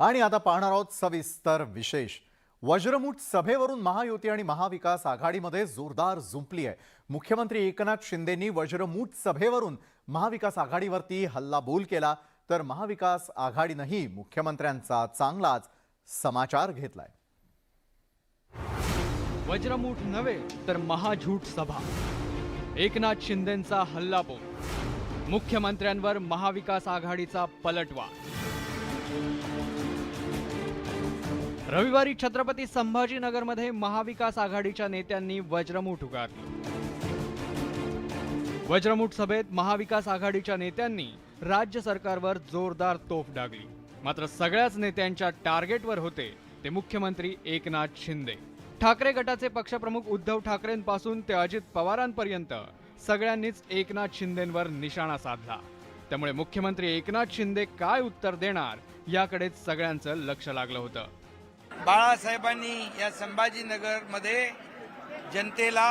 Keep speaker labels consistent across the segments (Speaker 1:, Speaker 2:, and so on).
Speaker 1: आणि आता पाहणार आहोत सविस्तर विशेष। वज्रमुठ सभेवरून महायुती आणि महाविकास आघाडीमध्ये जोरदार जुंपली आहे। मुख्यमंत्री एकनाथ शिंदेंनी वज्रमुठ सभेवरून महाविकास आघाडीवरती हल्लाबोल केला, तर महाविकास आघाडीनेही मुख्यमंत्र्यांचा चांगलाच समाचार घेतलाय।
Speaker 2: वज्रमुठ नव्हे तर महाझूट सभा, एकनाथ शिंदेंचा हल्लाबोल, मुख्यमंत्र्यांवर महाविकास आघाडीचा पलटवार। रविवारी छत्रपती संभाजीनगरमध्ये महाविकास आघाडीच्या नेत्यांनी वज्रमुठ उगारली। वज्रमुठ सभेत महाविकास आघाडीच्या नेत्यांनी राज्य सरकारवर जोरदार तोफ डागली। मात्र सगळ्याच नेत्यांच्या टार्गेटवर होते ते मुख्यमंत्री एकनाथ शिंदे। ठाकरे गटाचे पक्षप्रमुख उद्धव ठाकरेंपासून ते अजित पवारांपर्यंत सगळ्यांनीच एकनाथ शिंदेंवर निशाणा साधला। त्यामुळे मुख्यमंत्री एकनाथ शिंदे काय उत्तर देणार याकडेच सगळ्यांचं लक्ष लागलं होतं।
Speaker 3: बाळासाहेबांनी या संभाजीनगरमध्ये जनतेला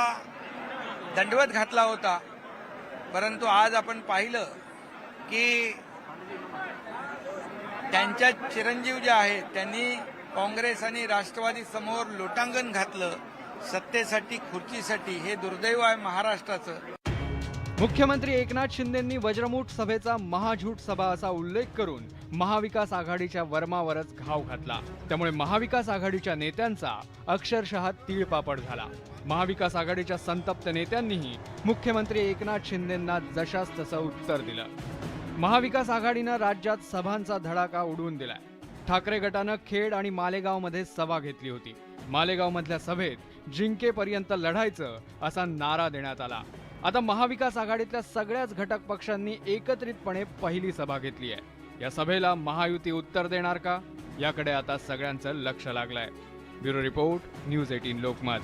Speaker 3: दंडवत घातला होता, परंतु आज आपण पाहिलं की त्यांच्या चिरंजीव जे आहेत त्यांनी काँग्रेस आणि राष्ट्रवादी समोर लोटांगण घातलं। सत्तेसाठी, खुर्चीसाठी। हे दुर्दैव आहे महाराष्ट्राचं।
Speaker 2: मुख्यमंत्री एकनाथ शिंदेंनी वज्रमुठ सभेचा महाझूट सभा असा उल्लेख करून महाविकास आघाडीच्या वर्मावरच घाव घातला। त्यामुळे महाविकास आघाडीच्या नेत्यांचा अक्षरशः तीळपापड झाला। महाविकास आघाडीच्या संतप्त नेत्यांनीही मुख्यमंत्री एकनाथ शिंदेंना जशास तसं उत्तर दिलं। महाविकास आघाडीनं राज्यात सभांचा धडाका उडवून दिलाय। ठाकरे गटानं खेड आणि मालेगावमध्ये सभा घेतली होती। मालेगावमधल्या सभेत जिंकेपर्यंत लढायचं असा नारा देण्यात आला। आता महाविकास आघाडीतल्या सगळ्याच घटक पक्षांनी एकत्रितपणे पहिली सभा घेतली आहे। या सभेला महायुती उत्तर देणार का, याकडे आता सगळ्यांचं लक्ष लागलंय। Bureau report, news 18 Lokmat.